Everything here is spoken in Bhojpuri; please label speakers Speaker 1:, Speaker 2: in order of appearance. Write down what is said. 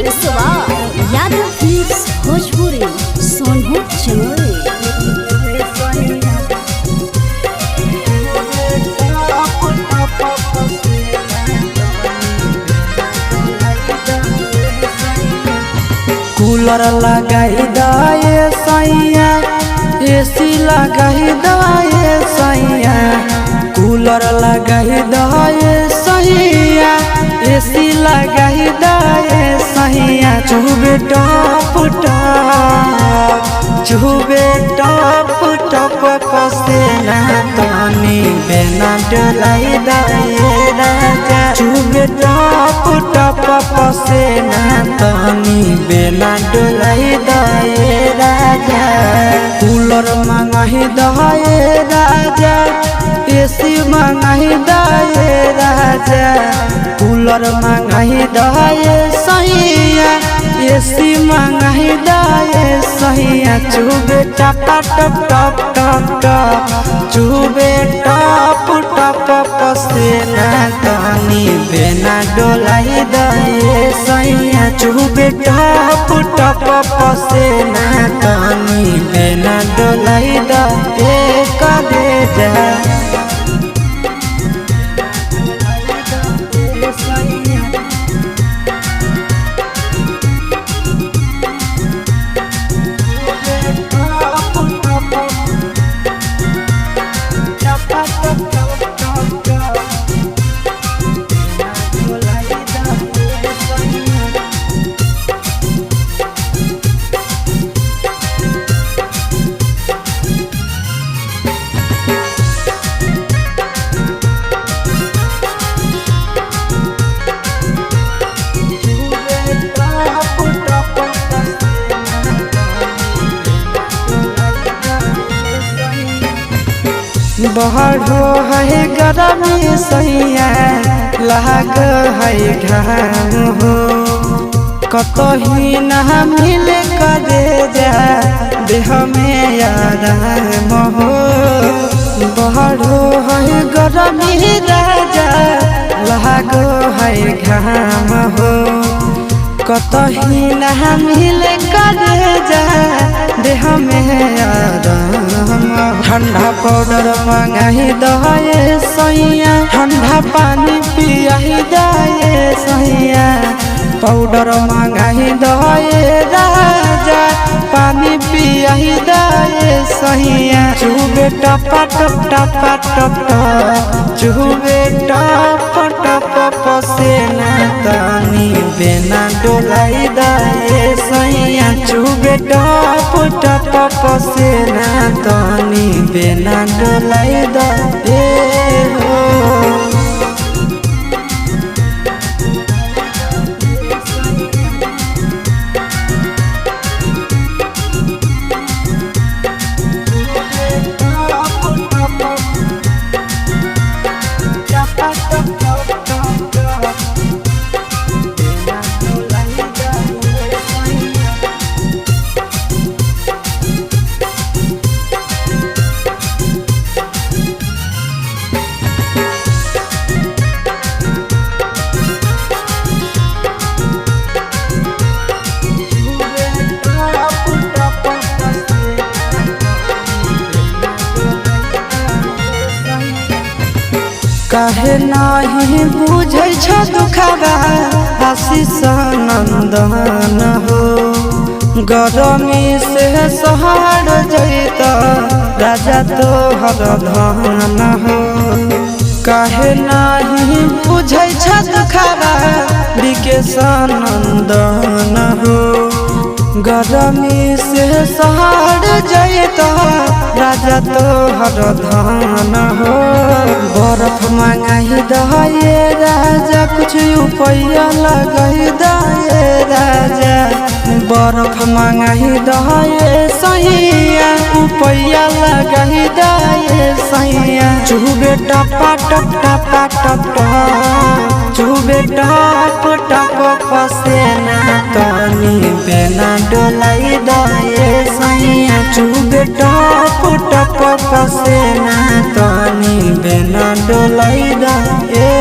Speaker 1: Mix Yadav films Bhojpuri Sonu Chamoli.
Speaker 2: Cooler लगाई दाए सैया, एसी लगाई दाए सैया, कूलर लगाई दाए सैया, एसी लगाई दाए सैया। चुबे टप टप, चुबे टप टप पसेना तनी बेना डोलाई दाए राजा। चुबे टप टप पसेना तनी बेना डोलाई दाए राजा। कूलर मंगाही दाए राजा, एसी मंगाही दाए राजा, कूलर मंगाही दाए सैया, एसी मंगाही दाए सैया। चुबे टप टप टप टप टप, चुबे टप टप पसेना तनी बेना डोलाई दाए सैया। चुबे टप टप पसेना तनी बेना डोलाई दाए करे जा। बहरो है गरमी सैया, लाग है घाम हो, कतही न मिले करे जा देह में आराम हो। बहरो है गरमी राजा, लाग है घाम हो, कतही न मिले करे जा देह में आराम। ठंडा पाउडर मंगाही दाए सैया, ठंडा पानी पियाही दाए सैया, पाउडर मंगाही दाए राजा, पानी पियाही दाए सैया। चुबे टप टप टप टप टप, चुबे टप टप पसेना तनी बेना डोलाई दाए सैया। चुबे टप टप पसेना तनी बेना डोलाई दाए हो। काहे नाही बुझै छ दुखबा आशीष नंदन हो, गरमी से सहर जैत राजा तोहर धन हो। काहे नाही बुझै छ दुखबा विकेश नंदन हो, गरमी से सहर जैत राजा तोहर धन हो। बर्फ मंगाही दाए राजा, कुछ रुपया लगाई दाए राजा, बर्फ मंगाही दाए सैया, रुपया लगाई दाए सैया। चुबे टप टप टप टप टप, चुबे टप टप पसेना तनी बेना डोलाई दाए सैया। चुबे टप टप पसेना तनी बेना डोलाई दाए